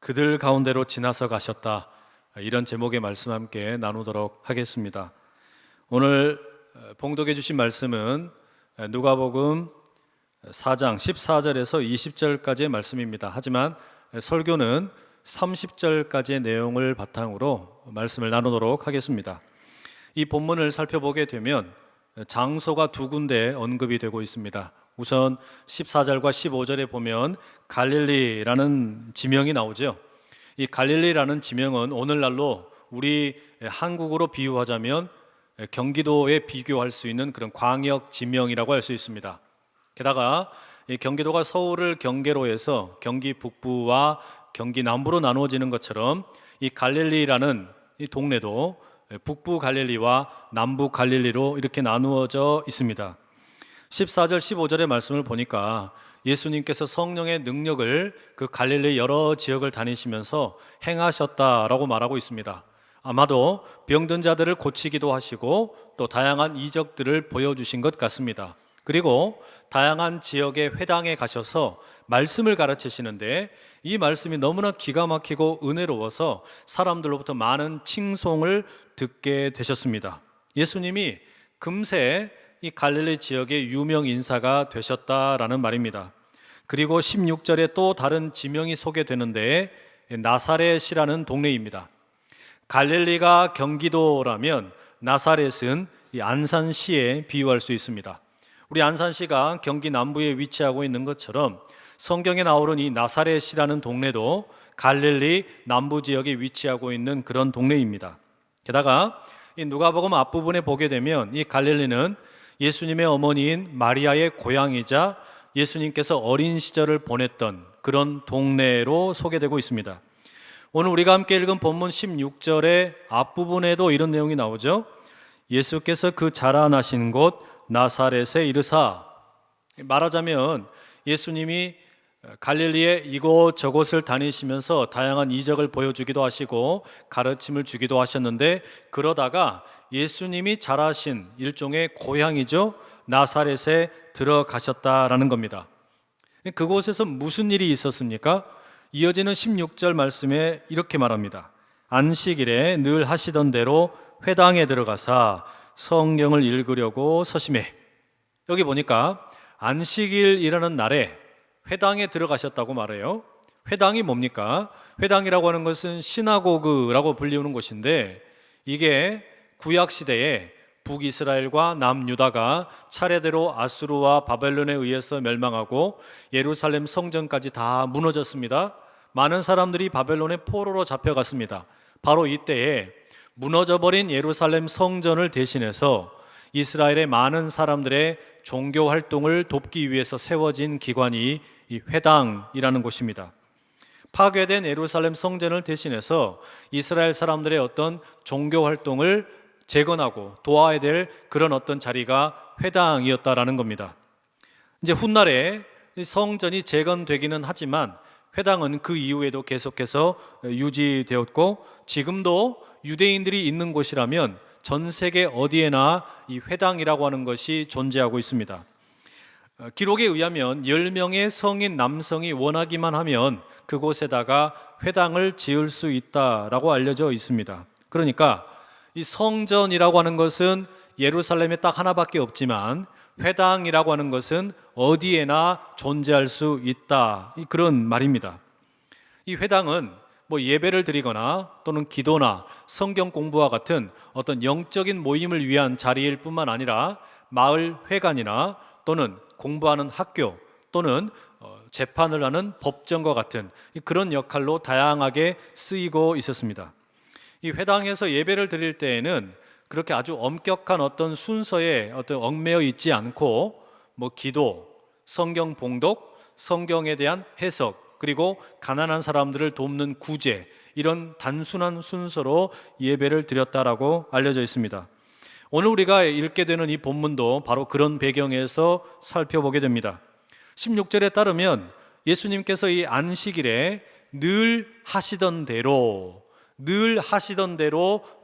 그들 가운데로 지나서 가셨다. 이런 제목의 말씀 함께 나누도록 하겠습니다. 오늘 봉독해 주신 말씀은 누가복음 4장 14절에서 20절까지의 말씀입니다. 하지만 설교는 30절까지의 내용을 바탕으로 말씀을 나누도록 하겠습니다. 이 본문을 살펴보게 되면 장소가 두 군데 언급이 되고 있습니다. 우선 14절과 15절에 보면 갈릴리라는 지명이 나오죠. 이 갈릴리라는 지명은 오늘날로 우리 한국으로 비유하자면 경기도에 비교할 수 있는 그런 광역 지명이라고 할 수 있습니다. 게다가 이 경기도가 서울을 경계로 해서 경기 북부와 경기 남부로 나누어지는 것처럼 이 갈릴리라는 이 동네도 북부 갈릴리와 남부 갈릴리로 이렇게 나누어져 있습니다. 14절 15절의 말씀을 보니까 예수님께서 성령의 능력을 그 갈릴리 여러 지역을 다니시면서 행하셨다라고 말하고 있습니다. 아마도 병든 자들을 고치기도 하시고 또 다양한 이적들을 보여주신 것 같습니다. 그리고 다양한 지역의 회당에 가셔서 말씀을 가르치시는데 이 말씀이 너무나 기가 막히고 은혜로워서 사람들로부터 많은 칭송을 듣게 되셨습니다. 예수님이 금세 이 갈릴리 지역의 유명 인사가 되셨다라는 말입니다. 그리고 16절에 또 다른 지명이 소개되는데 나사렛이라는 동네입니다. 갈릴리가 경기도라면 나사렛은 이 안산시에 비유할 수 있습니다. 우리 안산시가 경기 남부에 위치하고 있는 것처럼 성경에 나오는 이 나사렛이라는 동네도 갈릴리 남부 지역에 위치하고 있는 그런 동네입니다. 게다가 이 누가복음 앞부분에 보게 되면 이 갈릴리는 예수님의 어머니인 마리아의 고향이자 예수님께서 어린 시절을 보냈던 그런 동네로 소개되고 있습니다. 오늘 우리가 함께 읽은 본문 16절의 앞부분에도 이런 내용이 나오죠. 예수께서 그 자라나신 곳 나사렛에 이르사, 말하자면 예수님이 갈릴리의 이곳저곳을 다니시면서 다양한 이적을 보여주기도 하시고 가르침을 주기도 하셨는데, 그러다가 예수님이 자라신 일종의 고향이죠, 나사렛에 들어가셨다라는 겁니다. 그곳에서 무슨 일이 있었습니까? 이어지는 16절 말씀에 이렇게 말합니다. 안식일에 늘 하시던 대로 회당에 들어가사 성경을 읽으려고 서심해. 여기 보니까 안식일이라는 날에 회당에 들어가셨다고 말해요. 회당이 뭡니까? 회당이라고 하는 것은 시나고그라고 불리우는 곳인데, 이게 구약시대에 북이스라엘과 남유다가 차례대로 아수르와 바벨론에 의해서 멸망하고 예루살렘 성전까지 다 무너졌습니다. 많은 사람들이 바벨론의 포로로 잡혀갔습니다. 바로 이때에 무너져버린 예루살렘 성전을 대신해서 이스라엘의 많은 사람들의 종교 활동을 돕기 위해서 세워진 기관이 이 회당이라는 곳입니다. 파괴된 예루살렘 성전을 대신해서 이스라엘 사람들의 어떤 종교 활동을 재건하고 도와야 될 그런 어떤 자리가 회당이었다라는 겁니다. 이제 훗날에 성전이 재건되기는 하지만 회당은 그 이후에도 계속해서 유지되었고, 지금도 유대인들이 있는 곳이라면 전 세계 어디에나 이 회당이라고 하는 것이 존재하고 있습니다. 기록에 의하면 10명의 성인 남성이 원하기만 하면 그곳에다가 회당을 지을 수 있다라고 알려져 있습니다. 그러니까 이 성전이라고 하는 것은 예루살렘에 딱 하나밖에 없지만 회당이라고 하는 것은 어디에나 존재할 수 있다, 그런 말입니다. 이 회당은 뭐 예배를 드리거나 또는 기도나 성경 공부와 같은 어떤 영적인 모임을 위한 자리일 뿐만 아니라 마을 회관이나 또는 공부하는 학교 또는 재판을 하는 법정과 같은 그런 역할로 다양하게 쓰이고 있었습니다. 이 회당에서 예배를 드릴 때에는 그렇게 아주 엄격한 어떤 순서에 어떤 얽매여 있지 않고 뭐 기도, 성경 봉독, 성경에 대한 해석, 그리고 가난한 사람들을 돕는 구제, 이런 단순한 순서로 예배를 드렸다라고 알려져 있습니다. 오늘 우리가 읽게 되는 이 본문도 바로 그런 배경에서 살펴보게 됩니다. 16절에 따르면 예수님께서 이 안식일에 늘 하시던 대로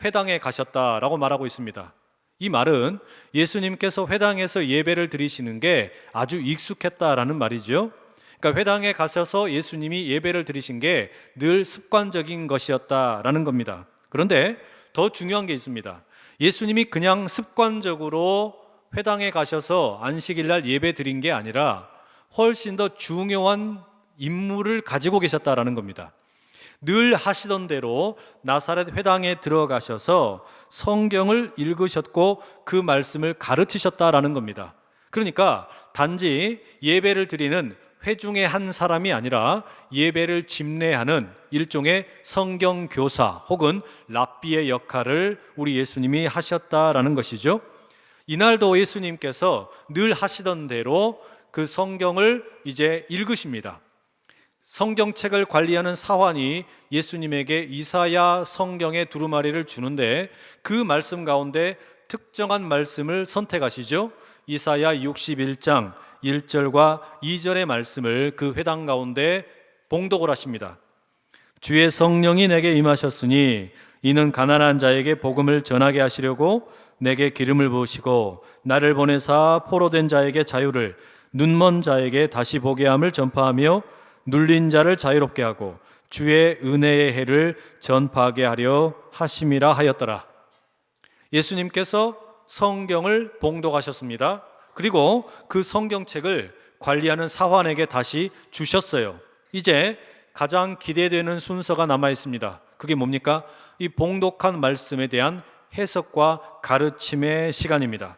회당에 가셨다라고 말하고 있습니다. 이 말은 예수님께서 회당에서 예배를 드리시는 게 아주 익숙했다라는 말이죠. 그러니까 회당에 가셔서 예수님이 예배를 드리신 게 늘 습관적인 것이었다라는 겁니다. 그런데 더 중요한 게 있습니다. 예수님이 그냥 습관적으로 회당에 가셔서 안식일 날 예배 드린 게 아니라 훨씬 더 중요한 임무를 가지고 계셨다라는 겁니다. 늘 하시던 대로 나사렛 회당에 들어가셔서 성경을 읽으셨고 그 말씀을 가르치셨다라는 겁니다. 그러니까 단지 예배를 드리는 회중의 한 사람이 아니라 예배를 집례하는 일종의 성경 교사 혹은 랍비의 역할을 우리 예수님이 하셨다라는 것이죠. 이날도 예수님께서 늘 하시던 대로 그 성경을 이제 읽으십니다. 성경책을 관리하는 사환이 예수님에게 이사야 성경의 두루마리를 주는데 그 말씀 가운데 특정한 말씀을 선택하시죠. 이사야 61장 1절과 2절의 말씀을 그 회당 가운데 봉독을 하십니다. 주의 성령이 내게 임하셨으니 이는 가난한 자에게 복음을 전하게 하시려고 내게 기름을 부으시고 나를 보내사 포로된 자에게 자유를, 눈먼 자에게 다시 보게 함을 전파하며 눌린 자를 자유롭게 하고 주의 은혜의 해를 전파하게 하려 하심이라 하였더라. 예수님께서 성경을 봉독하셨습니다. 그리고 그 성경책을 관리하는 사환에게 다시 주셨어요. 이제 가장 기대되는 순서가 남아 있습니다. 그게 뭡니까? 이 봉독한 말씀에 대한 해석과 가르침의 시간입니다.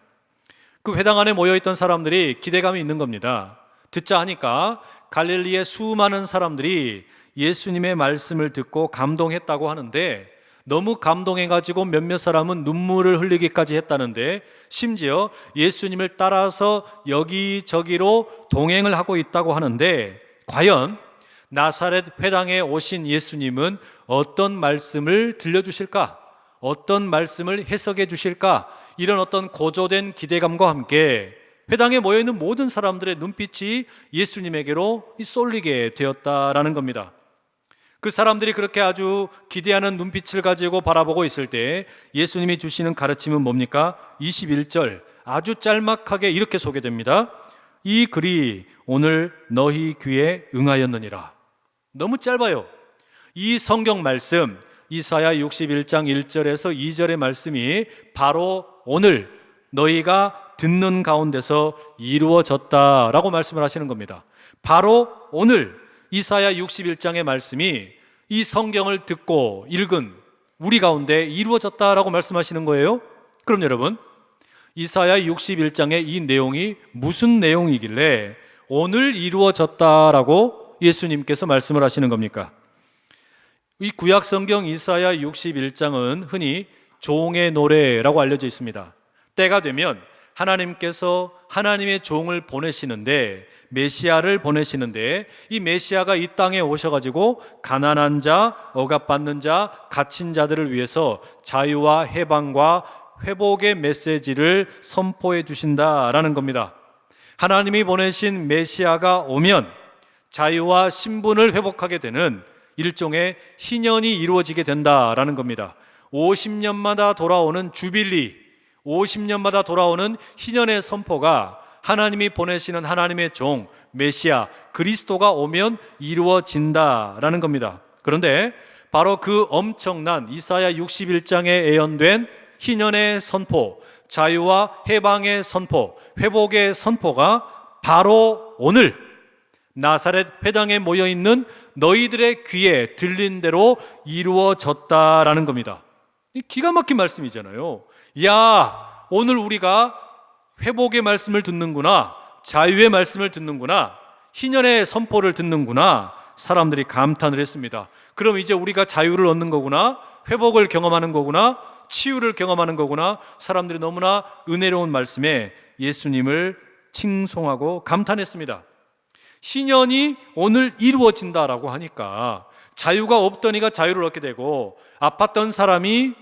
그 회당 안에 모여있던 사람들이 기대감이 있는 겁니다. 듣자 하니까 갈릴리의 수많은 사람들이 예수님의 말씀을 듣고 감동했다고 하는데, 너무 감동해가지고 몇몇 사람은 눈물을 흘리기까지 했다는데, 심지어 예수님을 따라서 여기저기로 동행을 하고 있다고 하는데, 과연 나사렛 회당에 오신 예수님은 어떤 말씀을 들려주실까? 어떤 말씀을 해석해 주실까? 이런 어떤 고조된 기대감과 함께 회당에 모여있는 모든 사람들의 눈빛이 예수님에게로 쏠리게 되었다라는 겁니다. 그 사람들이 그렇게 아주 기대하는 눈빛을 가지고 바라보고 있을 때 예수님이 주시는 가르침은 뭡니까? 21절 아주 짤막하게 이렇게 소개됩니다. 이 글이 오늘 너희 귀에 응하였느니라. 너무 짧아요. 이 성경 말씀 이사야 61장 1절에서 2절의 말씀이 바로 오늘 너희가 듣는 가운데서 이루어졌다라고 말씀을 하시는 겁니다. 바로 오늘 이사야 61장의 말씀이 이 성경을 듣고 읽은 우리 가운데 이루어졌다라고 말씀하시는 거예요. 그럼 여러분, 이사야 61장의 이 내용이 무슨 내용이길래 오늘 이루어졌다라고 예수님께서 말씀을 하시는 겁니까? 이 구약 성경 이사야 61장은 흔히 종의 노래라고 알려져 있습니다. 때가 되면 하나님께서 하나님의 종을 보내시는데, 메시아를 보내시는데, 이 메시아가 이 땅에 오셔가지고 가난한 자, 억압받는 자, 갇힌 자들을 위해서 자유와 해방과 회복의 메시지를 선포해 주신다라는 겁니다. 하나님이 보내신 메시아가 오면 자유와 신분을 회복하게 되는 일종의 희년이 이루어지게 된다라는 겁니다. 50년마다 돌아오는 주빌리, 50년마다 돌아오는 희년의 선포가 하나님이 보내시는 하나님의 종 메시아 그리스도가 오면 이루어진다라는 겁니다. 그런데 바로 그 엄청난 이사야 61장에 예언된 희년의 선포, 자유와 해방의 선포, 회복의 선포가 바로 오늘 나사렛 회당에 모여있는 너희들의 귀에 들린 대로 이루어졌다라는 겁니다. 이 기가 막힌 말씀이잖아요. 야, 오늘 우리가 회복의 말씀을 듣는구나, 자유의 말씀을 듣는구나, 희년의 선포를 듣는구나. 사람들이 감탄을 했습니다. 그럼 이제 우리가 자유를 얻는 거구나, 회복을 경험하는 거구나, 치유를 경험하는 거구나. 사람들이 너무나 은혜로운 말씀에 예수님을 칭송하고 감탄했습니다. 희년이 오늘 이루어진다라고 하니까 자유가 없던 이가 자유를 얻게 되고, 아팠던 사람이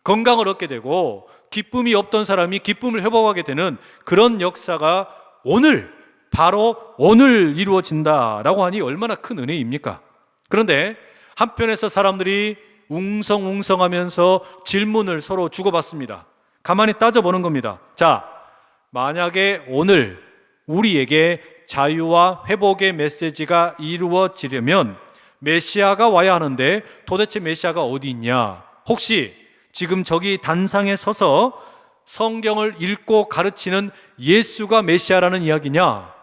건강을 얻게 되고, 기쁨이 없던 사람이 기쁨을 회복하게 되는 그런 역사가 오늘, 바로 오늘 이루어진다라고 하니 얼마나 큰 은혜입니까? 그런데 한편에서 사람들이 웅성웅성하면서 질문을 서로 주고받습니다. 가만히 따져보는 겁니다. 자, 만약에 오늘 우리에게 자유와 회복의 메시지가 이루어지려면 메시아가 와야 하는데 도대체 메시아가 어디 있냐? 혹시 지금 저기 단상에 서서 성경을 읽고 가르치는 예수가 메시아라는 이야기냐?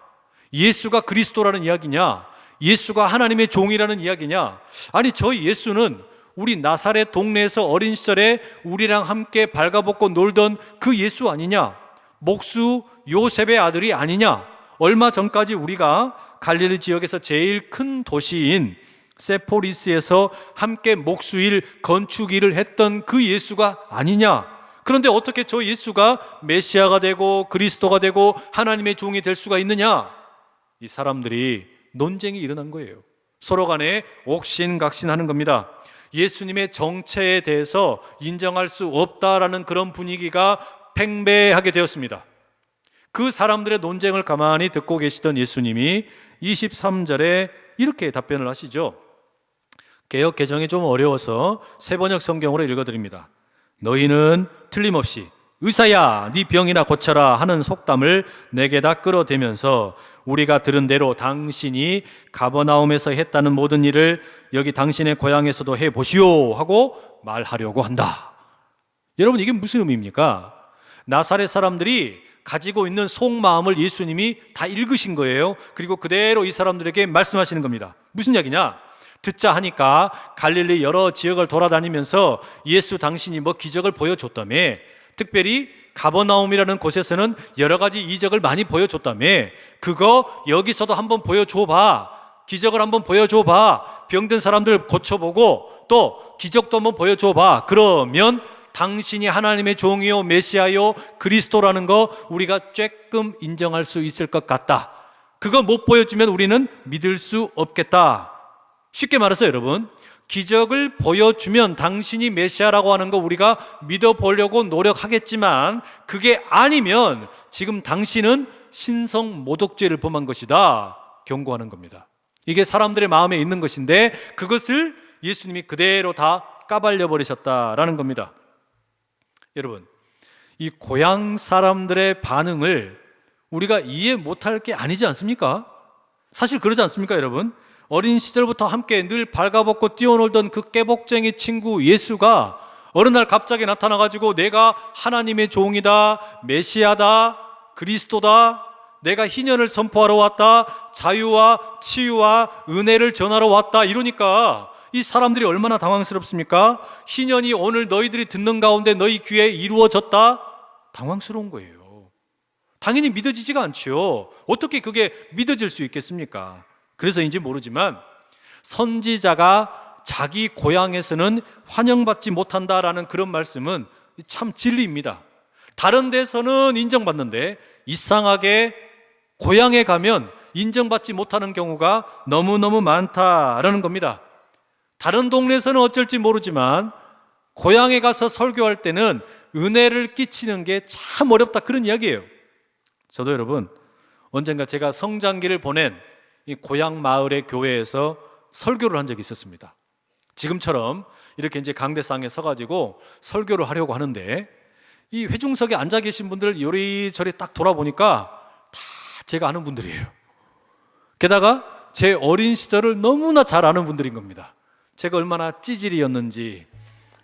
예수가 그리스도라는 이야기냐? 예수가 하나님의 종이라는 이야기냐? 아니, 저희 예수는 우리 나사렛 동네에서 어린 시절에 우리랑 함께 발가벗고 놀던 그 예수 아니냐? 목수 요셉의 아들이 아니냐? 얼마 전까지 우리가 갈릴리 지역에서 제일 큰 도시인 세포리스에서 함께 목수일, 건축일을 했던 그 예수가 아니냐? 그런데 어떻게 저 예수가 메시아가 되고 그리스도가 되고 하나님의 종이 될 수가 있느냐? 이 사람들이 논쟁이 일어난 거예요. 서로 간에 옥신각신하는 겁니다. 예수님의 정체에 대해서 인정할 수 없다라는 그런 분위기가 팽배하게 되었습니다. 그 사람들의 논쟁을 가만히 듣고 계시던 예수님이 23절에 이렇게 답변을 하시죠. 개역 개정이 좀 어려워서 새번역 성경으로 읽어드립니다. 너희는 틀림없이 의사야 네 병이나 고쳐라 하는 속담을 내게다 끌어대면서 우리가 들은 대로 당신이 가버나움에서 했다는 모든 일을 여기 당신의 고향에서도 해보시오 하고 말하려고 한다. 여러분, 이게 무슨 의미입니까? 나사렛 사람들이 가지고 있는 속마음을 예수님이 다 읽으신 거예요. 그리고 그대로 이 사람들에게 말씀하시는 겁니다. 무슨 이야기냐? 듣자 하니까 갈릴리 여러 지역을 돌아다니면서 예수 당신이 뭐 기적을 보여줬다며, 특별히 가버나움이라는 곳에서는 여러 가지 이적을 많이 보여줬다며, 그거 여기서도 한번 보여줘봐, 기적을 한번 보여줘봐, 병든 사람들 고쳐보고 또 기적도 한번 보여줘봐, 그러면 당신이 하나님의 종이요 메시아요 그리스도라는 거 우리가 조금 인정할 수 있을 것 같다. 그거 못 보여주면 우리는 믿을 수 없겠다. 쉽게 말해서 여러분, 기적을 보여주면 당신이 메시아라고 하는 거 우리가 믿어보려고 노력하겠지만 그게 아니면 지금 당신은 신성 모독죄를 범한 것이다 경고하는 겁니다. 이게 사람들의 마음에 있는 것인데 그것을 예수님이 그대로 다 까발려 버리셨다라는 겁니다. 여러분, 이 고향 사람들의 반응을 우리가 이해 못할 게 아니지 않습니까? 사실 그러지 않습니까, 여러분? 어린 시절부터 함께 늘 발가벗고 뛰어놀던 그 깨복쟁이 친구 예수가 어느 날 갑자기 나타나가지고 내가 하나님의 종이다, 메시아다, 그리스도다, 내가 희년을 선포하러 왔다, 자유와 치유와 은혜를 전하러 왔다 이러니까 이 사람들이 얼마나 당황스럽습니까? 희년이 오늘 너희들이 듣는 가운데 너희 귀에 이루어졌다? 당황스러운 거예요. 당연히 믿어지지가 않죠. 어떻게 그게 믿어질 수 있겠습니까? 그래서인지 모르지만 선지자가 자기 고향에서는 환영받지 못한다라는 그런 말씀은 참 진리입니다. 다른 데서는 인정받는데 이상하게 고향에 가면 인정받지 못하는 경우가 너무너무 많다라는 겁니다. 다른 동네에서는 어쩔지 모르지만 고향에 가서 설교할 때는 은혜를 끼치는 게 참 어렵다, 그런 이야기예요. 저도 여러분, 언젠가 제가 성장기를 보낸 이 고향 마을의 교회에서 설교를 한 적이 있었습니다. 지금처럼 이렇게 이제 강대상에 서가지고 설교를 하려고 하는데 이 회중석에 앉아 계신 분들 요리저리 딱 돌아보니까 다 제가 아는 분들이에요. 게다가 제 어린 시절을 너무나 잘 아는 분들인 겁니다. 제가 얼마나 찌질이었는지,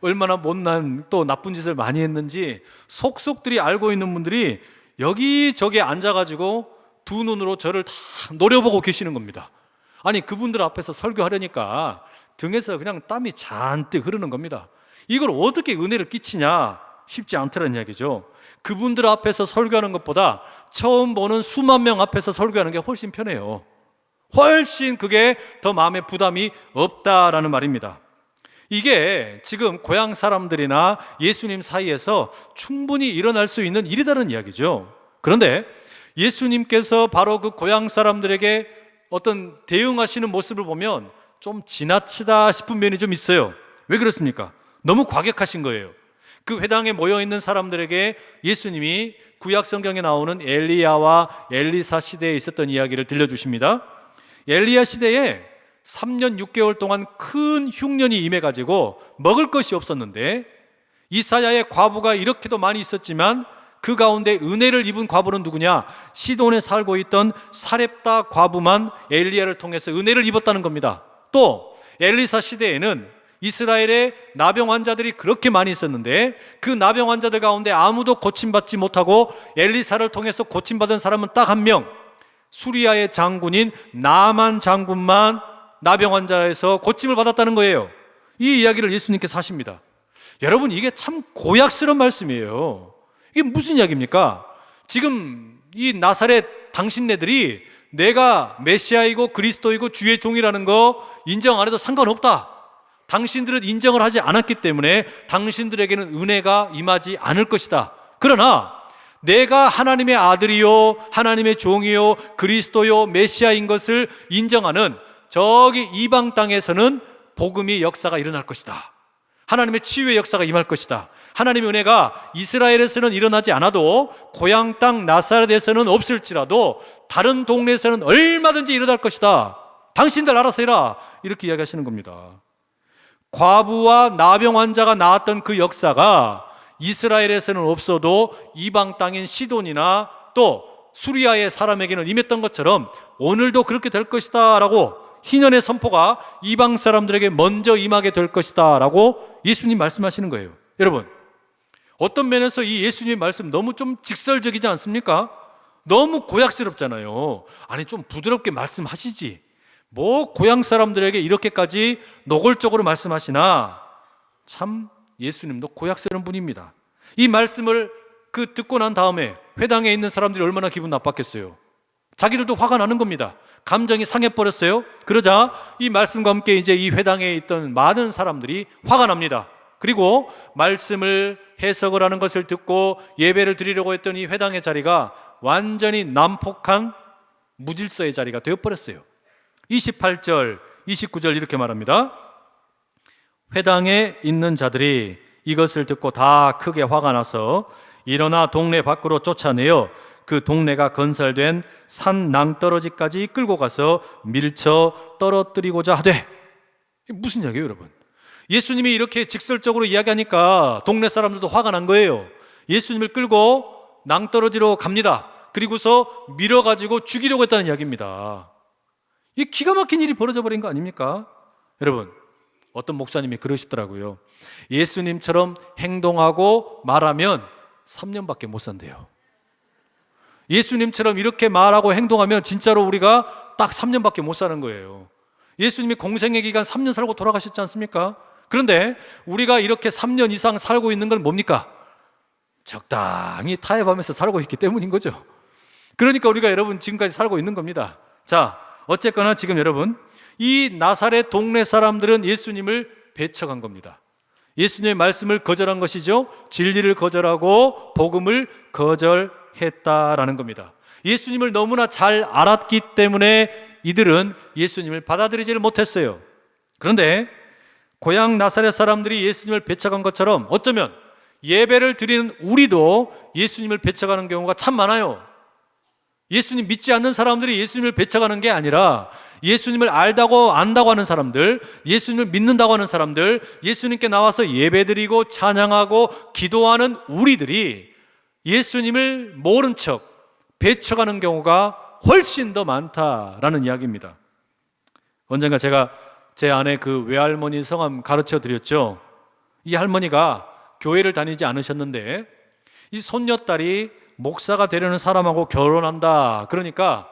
얼마나 못난 또 나쁜 짓을 많이 했는지 속속들이 알고 있는 분들이 여기저기 앉아가지고 두 눈으로 저를 다 노려보고 계시는 겁니다. 아니, 그분들 앞에서 설교하려니까 등에서 그냥 땀이 잔뜩 흐르는 겁니다. 이걸 어떻게 은혜를 끼치냐, 쉽지 않더라는 이야기죠. 그분들 앞에서 설교하는 것보다 처음 보는 수만 명 앞에서 설교하는 게 훨씬 편해요. 훨씬 그게 더 마음에 부담이 없다라는 말입니다. 이게 지금 고향 사람들이나 예수님 사이에서 충분히 일어날 수 있는 일이라는 이야기죠. 그런데 예수님께서 바로 그 고향 사람들에게 어떤 대응하시는 모습을 보면 좀 지나치다 싶은 면이 좀 있어요. 왜 그렇습니까? 너무 과격하신 거예요. 그 회당에 모여있는 사람들에게 예수님이 구약 성경에 나오는 엘리야와 엘리사 시대에 있었던 이야기를 들려주십니다. 엘리야 시대에 3년 6개월 동안 큰 흉년이 임해가지고 먹을 것이 없었는데 이사야의 과부가 이렇게도 많이 있었지만 그 가운데 은혜를 입은 과부는 누구냐? 시돈에 살고 있던 사렙다 과부만 엘리야를 통해서 은혜를 입었다는 겁니다. 또 엘리사 시대에는 이스라엘에 나병 환자들이 그렇게 많이 있었는데 그 나병 환자들 가운데 아무도 고침받지 못하고 엘리사를 통해서 고침받은 사람은 딱 한 명, 수리아의 장군인 나만 장군만 나병 환자에서 고침을 받았다는 거예요. 이 이야기를 예수님께서 하십니다. 여러분, 이게 참 고약스러운 말씀이에요. 이게 무슨 이야기입니까? 지금 이 나사렛 당신네들이 내가 메시아이고 그리스도이고 주의 종이라는 거 인정 안 해도 상관없다. 당신들은 인정을 하지 않았기 때문에 당신들에게는 은혜가 임하지 않을 것이다. 그러나 내가 하나님의 아들이요 하나님의 종이요 그리스도요 메시아인 것을 인정하는 저기 이방 땅에서는 복음의 역사가 일어날 것이다. 하나님의 치유의 역사가 임할 것이다. 하나님의 은혜가 이스라엘에서는 일어나지 않아도 고향 땅 나사렛에서는 없을지라도 다른 동네에서는 얼마든지 일어날 것이다. 당신들 알아서 해라. 이렇게 이야기하시는 겁니다. 과부와 나병 환자가 나왔던 그 역사가 이스라엘에서는 없어도 이방 땅인 시돈이나 또 수리아의 사람에게는 임했던 것처럼 오늘도 그렇게 될 것이다 라고 희년의 선포가 이방 사람들에게 먼저 임하게 될 것이다 라고 예수님 말씀하시는 거예요. 여러분, 어떤 면에서 이 예수님의 말씀 너무 좀 직설적이지 않습니까? 너무 고약스럽잖아요. 아니, 좀 부드럽게 말씀하시지. 뭐 고향 사람들에게 이렇게까지 노골적으로 말씀하시나. 참 예수님도 고약스러운 분입니다. 이 말씀을 듣고 난 다음에 회당에 있는 사람들이 얼마나 기분 나빴겠어요. 자기들도 화가 나는 겁니다. 감정이 상해버렸어요. 그러자 이 말씀과 함께 이제 이 회당에 있던 많은 사람들이 화가 납니다. 그리고 말씀을 해석을 하는 것을 듣고 예배를 드리려고 했던 이 회당의 자리가 완전히 난폭한 무질서의 자리가 되어버렸어요. 28절, 29절 이렇게 말합니다. 회당에 있는 자들이 이것을 듣고 다 크게 화가 나서 일어나 동네 밖으로 쫓아내어 그 동네가 건설된 산 낭떠러지까지 끌고 가서 밀쳐 떨어뜨리고자 하되. 무슨 이야기예요, 여러분? 예수님이 이렇게 직설적으로 이야기하니까 동네 사람들도 화가 난 거예요. 예수님을 끌고 낭떠러지로 갑니다. 그리고서 밀어가지고 죽이려고 했다는 이야기입니다. 이 기가 막힌 일이 벌어져 버린 거 아닙니까? 여러분, 어떤 목사님이 그러시더라고요. 예수님처럼 행동하고 말하면 3년밖에 못 산대요. 예수님처럼 이렇게 말하고 행동하면 진짜로 우리가 딱 3년밖에 못 사는 거예요. 예수님이 공생의 기간 3년 살고 돌아가셨지 않습니까? 그런데 우리가 이렇게 3년 이상 살고 있는 건 뭡니까? 적당히 타협하면서 살고 있기 때문인 거죠. 그러니까 우리가 여러분 지금까지 살고 있는 겁니다. 자, 어쨌거나 지금 여러분, 이 나사렛 동네 사람들은 예수님을 배척한 겁니다. 예수님의 말씀을 거절한 것이죠. 진리를 거절하고 복음을 거절했다라는 겁니다. 예수님을 너무나 잘 알았기 때문에 이들은 예수님을 받아들이지를 못했어요. 그런데 고향 나사렛 사람들이 예수님을 배척한 것처럼 어쩌면 예배를 드리는 우리도 예수님을 배척하는 경우가 참 많아요. 예수님 믿지 않는 사람들이 예수님을 배척하는 게 아니라 예수님을 알다고 안다고 하는 사람들, 예수님을 믿는다고 하는 사람들, 예수님께 나와서 예배드리고 찬양하고 기도하는 우리들이 예수님을 모른 척 배척하는 경우가 훨씬 더 많다라는 이야기입니다. 언젠가 제가 제 아내 그 외할머니 성함 가르쳐 드렸죠. 이 할머니가 교회를 다니지 않으셨는데 이 손녀딸이 목사가 되려는 사람하고 결혼한다. 그러니까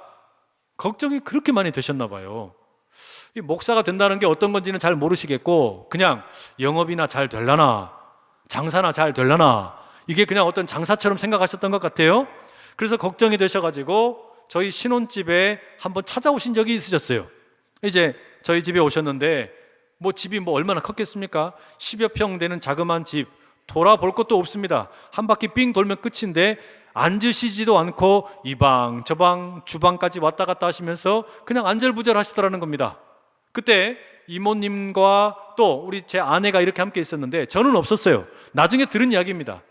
걱정이 그렇게 많이 되셨나 봐요. 이 목사가 된다는 게 어떤 건지는 잘 모르시겠고 그냥 영업이나 잘 되려나, 장사나 잘 되려나, 이게 그냥 어떤 장사처럼 생각하셨던 것 같아요. 그래서 걱정이 되셔가지고 저희 신혼집에 한번 찾아오신 적이 있으셨어요. 이제 저희 집에 오셨는데 뭐 집이 뭐 얼마나 컸겠습니까? 10여 평 되는 자그마한 집, 돌아볼 것도 없습니다. 한 바퀴 삥 돌면 끝인데 앉으시지도 않고 이 방 저 방 주방까지 왔다 갔다 하시면서 그냥 안절부절 하시더라는 겁니다. 그때 이모님과 또 우리 제 아내가 이렇게 함께 있었는데 저는 없었어요. 나중에 들은 이야기입니다.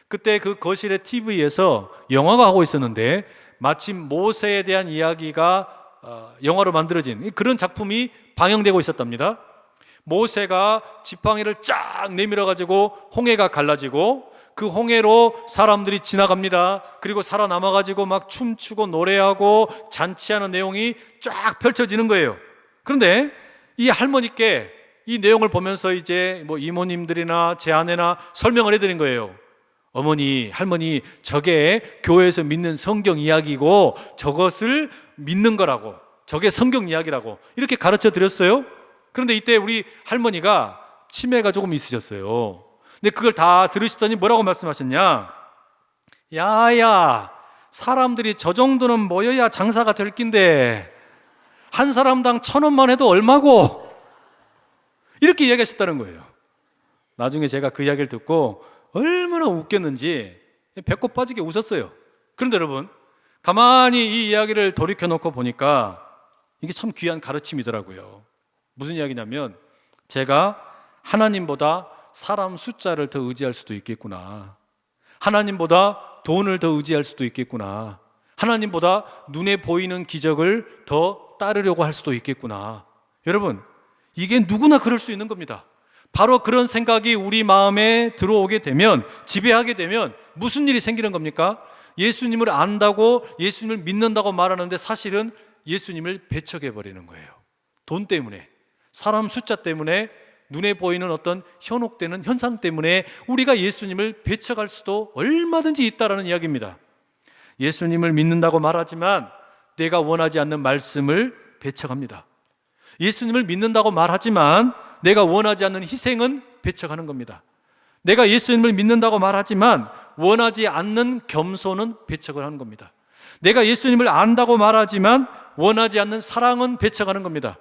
그때 그 거실의 TV에서 영화가 하고 있었는데 마침 모세에 대한 이야기가 영화로 만들어진 그런 작품이 방영되고 있었답니다. 모세가 지팡이를 쫙 내밀어 가지고 홍해가 갈라지고 그 홍해로 사람들이 지나갑니다. 그리고 살아남아가지고 막 춤추고 노래하고 잔치하는 내용이 쫙 펼쳐지는 거예요. 그런데 이 할머니께 이 내용을 보면서 이제 뭐 이모님들이나 제 아내나 설명을 해드린 거예요. 어머니, 할머니, 저게 교회에서 믿는 성경 이야기고 저것을 믿는 거라고, 저게 성경 이야기라고 이렇게 가르쳐 드렸어요. 그런데 이때 우리 할머니가 치매가 조금 있으셨어요. 근데 그걸 다 들으시더니 뭐라고 말씀하셨냐? 야야, 사람들이 저 정도는 모여야 장사가 될 낀데 한 사람당 1,000원만 해도 얼마고? 이렇게 이야기하셨다는 거예요. 나중에 제가 그 이야기를 듣고 얼마나 웃겼는지 배꼽 빠지게 웃었어요. 그런데 여러분, 가만히 이 이야기를 돌이켜놓고 보니까 이게 참 귀한 가르침이더라고요. 무슨 이야기냐면, 제가 하나님보다 사람 숫자를 더 의지할 수도 있겠구나, 하나님보다 돈을 더 의지할 수도 있겠구나, 하나님보다 눈에 보이는 기적을 더 따르려고 할 수도 있겠구나. 여러분, 이게 누구나 그럴 수 있는 겁니다. 바로 그런 생각이 우리 마음에 들어오게 되면, 지배하게 되면 무슨 일이 생기는 겁니까? 예수님을 안다고, 예수님을 믿는다고 말하는데 사실은 예수님을 배척해버리는 거예요. 돈 때문에, 사람 숫자 때문에, 눈에 보이는 어떤 현혹되는 현상 때문에 우리가 예수님을 배척할 수도 얼마든지 있다라는 이야기입니다. 예수님을 믿는다고 말하지만 내가 원하지 않는 말씀을 배척합니다. 예수님을 믿는다고 말하지만 내가 원하지 않는 희생은 배척하는 겁니다. 내가 예수님을 믿는다고 말하지만 원하지 않는 겸손은 배척을 하는 겁니다. 내가 예수님을 안다고 말하지만 원하지 않는 사랑은 배척하는 겁니다.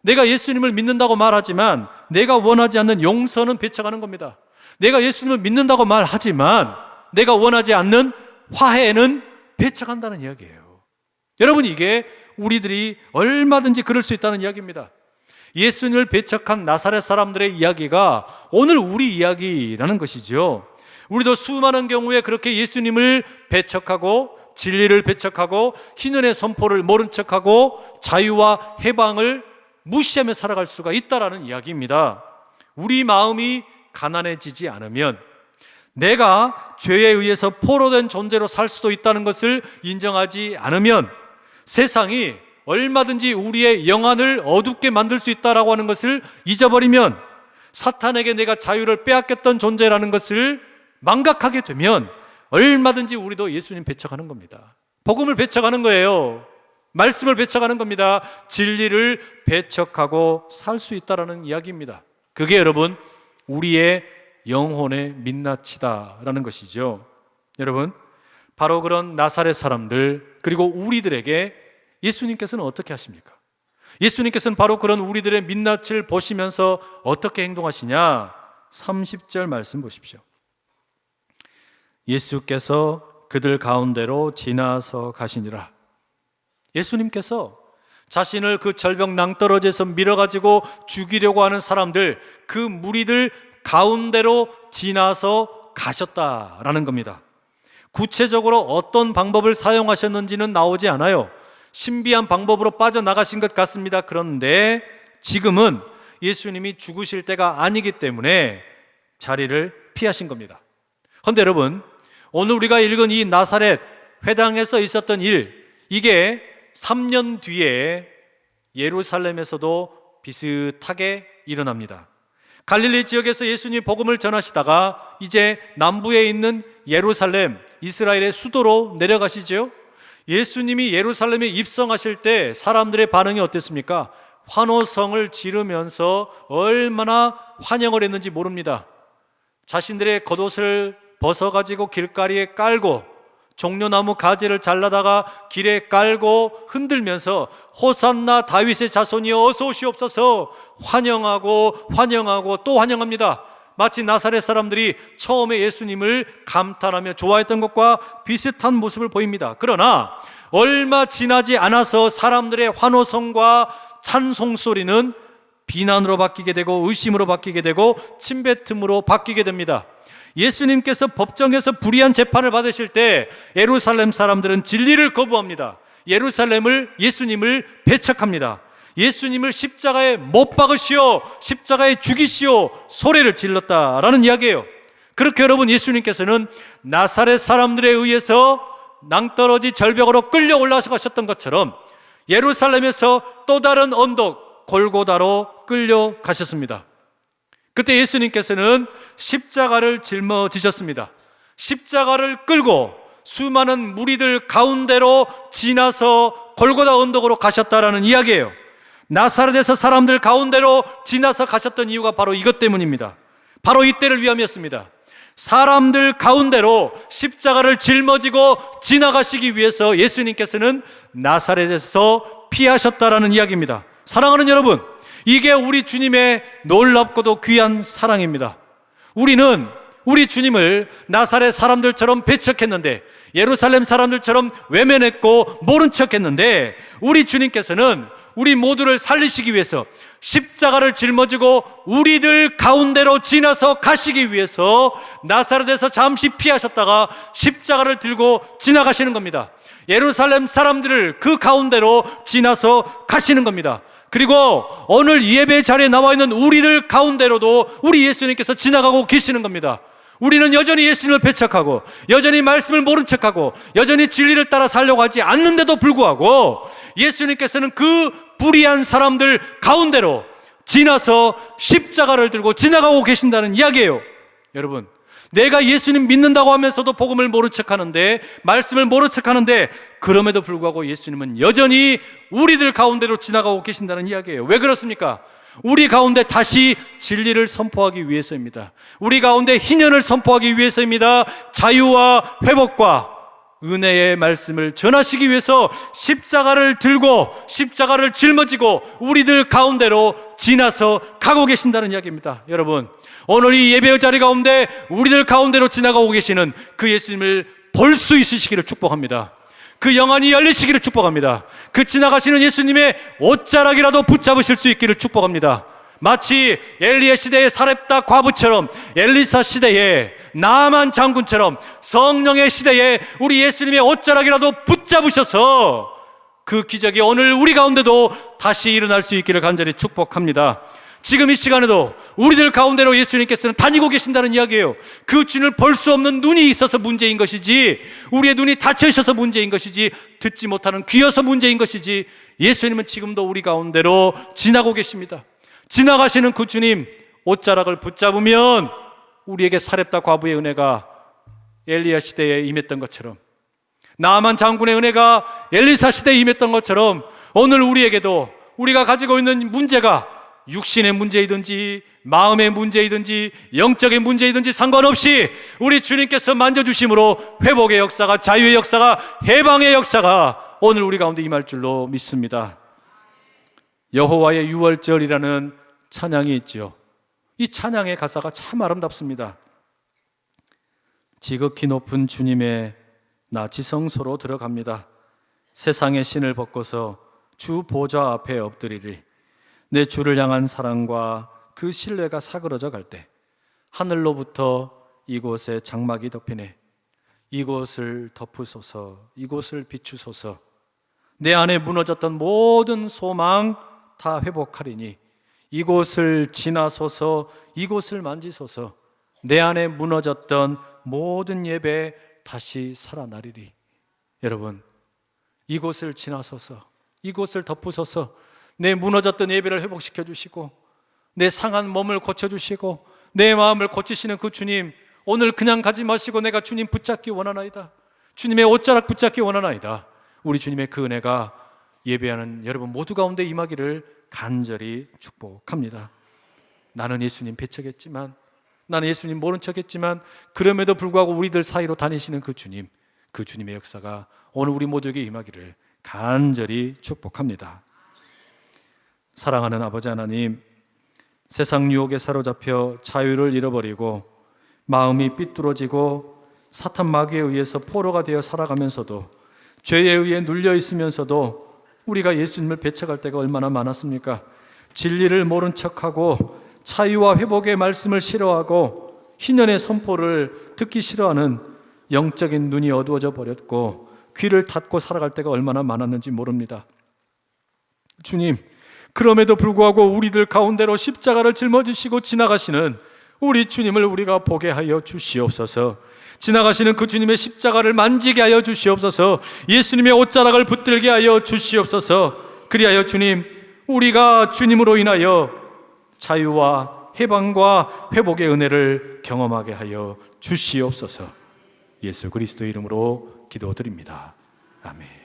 내가 예수님을 믿는다고 말하지만 내가 원하지 않는 용서는 배척하는 겁니다. 내가 예수님을 믿는다고 말하지만 내가 원하지 않는 화해는 배척한다는 이야기예요. 여러분, 이게 우리들이 얼마든지 그럴 수 있다는 이야기입니다. 예수님을 배척한 나사렛 사람들의 이야기가 오늘 우리 이야기라는 것이죠. 우리도 수많은 경우에 그렇게 예수님을 배척하고 진리를 배척하고 희년의 선포를 모른 척하고 자유와 해방을 무시하며 살아갈 수가 있다라는 이야기입니다. 우리 마음이 가난해지지 않으면, 내가 죄에 의해서 포로된 존재로 살 수도 있다는 것을 인정하지 않으면, 세상이 얼마든지 우리의 영안을 어둡게 만들 수 있다라고 하는 것을 잊어버리면, 사탄에게 내가 자유를 빼앗겼던 존재라는 것을 망각하게 되면 얼마든지 우리도 예수님 배척하는 겁니다. 복음을 배척하는 거예요. 말씀을 배척하는 겁니다. 진리를 배척하고 살 수 있다라는 이야기입니다. 그게 여러분, 우리의 영혼의 민낯이다라는 것이죠. 여러분, 바로 그런 나사렛 사람들, 그리고 우리들에게 예수님께서는 어떻게 하십니까? 예수님께서는 바로 그런 우리들의 민낯을 보시면서 어떻게 행동하시냐? 30절 말씀 보십시오. 예수께서 그들 가운데로 지나서 가시니라. 예수님께서 자신을 그 절벽 낭떠러지에서 밀어가지고 죽이려고 하는 사람들, 그 무리들 가운데로 지나서 가셨다라는 겁니다. 구체적으로 어떤 방법을 사용하셨는지는 나오지 않아요. 신비한 방법으로 빠져나가신 것 같습니다. 그런데 지금은 예수님이 죽으실 때가 아니기 때문에 자리를 피하신 겁니다. 그런데 여러분, 오늘 우리가 읽은 이 나사렛 회당에서 있었던 일, 이게 3년 뒤에 예루살렘에서도 비슷하게 일어납니다. 갈릴리 지역에서 예수님이 복음을 전하시다가 이제 남부에 있는 예루살렘, 이스라엘의 수도로 내려가시죠. 예수님이 예루살렘에 입성하실 때 사람들의 반응이 어땠습니까? 환호성을 지르면서 얼마나 환영을 했는지 모릅니다. 자신들의 겉옷을 벗어가지고 길가리에 깔고 종려나무 가지를 잘라다가 길에 깔고 흔들면서 호산나 다윗의 자손이여 어서 오시옵소서 환영하고 또 환영합니다. 마치 나사렛 사람들이 처음에 예수님을 감탄하며 좋아했던 것과 비슷한 모습을 보입니다. 그러나 얼마 지나지 않아서 사람들의 환호성과 찬송 소리는 비난으로 바뀌게 되고 의심으로 바뀌게 되고 침뱉음으로 바뀌게 됩니다. 예수님께서 법정에서 불의한 재판을 받으실 때 예루살렘 사람들은 진리를 거부합니다. 예수님을 배척합니다. 예수님을 십자가에 못 박으시오, 십자가에 죽이시오 소리를 질렀다라는 이야기예요. 그렇게 여러분, 예수님께서는 나사렛 사람들에 의해서 낭떠러지 절벽으로 끌려 올라가셨던 것처럼 예루살렘에서 또 다른 언덕 골고다로 끌려가셨습니다. 그때 예수님께서는 십자가를 짊어지셨습니다. 십자가를 끌고 수많은 무리들 가운데로 지나서 골고다 언덕으로 가셨다라는 이야기예요. 나사렛에서 사람들 가운데로 지나서 가셨던 이유가 바로 이것 때문입니다. 바로 이때를 위함이었습니다. 사람들 가운데로 십자가를 짊어지고 지나가시기 위해서 예수님께서는 나사렛에서 피하셨다라는 이야기입니다. 사랑하는 여러분, 이게 우리 주님의 놀랍고도 귀한 사랑입니다. 우리는 우리 주님을 나사렛 사람들처럼 배척했는데, 예루살렘 사람들처럼 외면했고 모른 척했는데, 우리 주님께서는 우리 모두를 살리시기 위해서 십자가를 짊어지고 우리들 가운데로 지나서 가시기 위해서 나사렛에서 잠시 피하셨다가 십자가를 들고 지나가시는 겁니다. 예루살렘 사람들을 그 가운데로 지나서 가시는 겁니다. 그리고 오늘 예배 자리에 나와 있는 우리들 가운데로도 우리 예수님께서 지나가고 계시는 겁니다. 우리는 여전히 예수님을 배척하고 여전히 말씀을 모른 척하고 여전히 진리를 따라 살려고 하지 않는데도 불구하고 예수님께서는 그 불의한 사람들 가운데로 지나서 십자가를 들고 지나가고 계신다는 이야기예요. 여러분, 내가 예수님 믿는다고 하면서도 복음을 모른 척하는데, 말씀을 모른 척하는데, 그럼에도 불구하고 예수님은 여전히 우리들 가운데로 지나가고 계신다는 이야기예요. 왜 그렇습니까? 우리 가운데 다시 진리를 선포하기 위해서입니다. 우리 가운데 희년을 선포하기 위해서입니다. 자유와 회복과 은혜의 말씀을 전하시기 위해서 십자가를 들고 십자가를 짊어지고 우리들 가운데로 지나서 가고 계신다는 이야기입니다. 여러분, 오늘 이 예배 자리 가운데 우리들 가운데로 지나가고 계시는 그 예수님을 볼 수 있으시기를 축복합니다. 그 영안이 열리시기를 축복합니다. 그 지나가시는 예수님의 옷자락이라도 붙잡으실 수 있기를 축복합니다. 마치 엘리야 시대의 사렙다 과부처럼, 엘리사 시대의 나아만 장군처럼 성령의 시대에 우리 예수님의 옷자락이라도 붙잡으셔서 그 기적이 오늘 우리 가운데도 다시 일어날 수 있기를 간절히 축복합니다. 지금 이 시간에도 우리들 가운데로 예수님께서는 다니고 계신다는 이야기예요. 그 주님을 볼 수 없는 눈이 있어서 문제인 것이지, 우리의 눈이 닫혀 있어서 문제인 것이지, 듣지 못하는 귀여서 문제인 것이지, 예수님은 지금도 우리 가운데로 지나고 계십니다. 지나가시는 그 주님 옷자락을 붙잡으면 우리에게 사렙다 과부의 은혜가 엘리야 시대에 임했던 것처럼, 나아만 장군의 은혜가 엘리사 시대에 임했던 것처럼, 오늘 우리에게도 우리가 가지고 있는 문제가 육신의 문제이든지 마음의 문제이든지 영적인 문제이든지 상관없이 우리 주님께서 만져주심으로 회복의 역사가, 자유의 역사가, 해방의 역사가 오늘 우리 가운데 임할 줄로 믿습니다. 여호와의 유월절이라는 찬양이 있지요. 이 찬양의 가사가 참 아름답습니다. 지극히 높은 주님의 나 지성소로 들어갑니다. 세상의 신을 벗고서 주 보좌 앞에 엎드리리. 내 주를 향한 사랑과 그 신뢰가 사그러져 갈 때 하늘로부터 이곳에 장막이 덮이네. 이곳을 덮으소서, 이곳을 비추소서. 내 안에 무너졌던 모든 소망 다 회복하리니 이곳을 지나소서, 이곳을 만지소서. 내 안에 무너졌던 모든 예배 다시 살아나리리. 여러분, 이곳을 지나소서, 이곳을 덮으소서. 내 무너졌던 예배를 회복시켜 주시고 내 상한 몸을 고쳐주시고 내 마음을 고치시는 그 주님, 오늘 그냥 가지 마시고 내가 주님 붙잡기 원하나이다, 주님의 옷자락 붙잡기 원하나이다. 우리 주님의 그 은혜가 예배하는 여러분 모두 가운데 임하기를 간절히 축복합니다. 나는 예수님 배척했지만, 나는 예수님 모른 척했지만, 그럼에도 불구하고 우리들 사이로 다니시는 그 주님, 그 주님의 역사가 오늘 우리 모두에게 임하기를 간절히 축복합니다. 사랑하는 아버지 하나님, 세상 유혹에 사로잡혀 자유를 잃어버리고 마음이 삐뚤어지고 사탄 마귀에 의해서 포로가 되어 살아가면서도, 죄에 의해 눌려 있으면서도 우리가 예수님을 배척할 때가 얼마나 많았습니까? 진리를 모른 척하고 자유와 회복의 말씀을 싫어하고 희년의 선포를 듣기 싫어하는 영적인 눈이 어두워져 버렸고 귀를 닫고 살아갈 때가 얼마나 많았는지 모릅니다. 주님, 그럼에도 불구하고 우리들 가운데로 십자가를 짊어지시고 지나가시는 우리 주님을 우리가 보게 하여 주시옵소서. 지나가시는 그 주님의 십자가를 만지게 하여 주시옵소서. 예수님의 옷자락을 붙들게 하여 주시옵소서. 그리하여 주님, 우리가 주님으로 인하여 자유와 해방과 회복의 은혜를 경험하게 하여 주시옵소서. 예수 그리스도의 이름으로 기도드립니다. 아멘.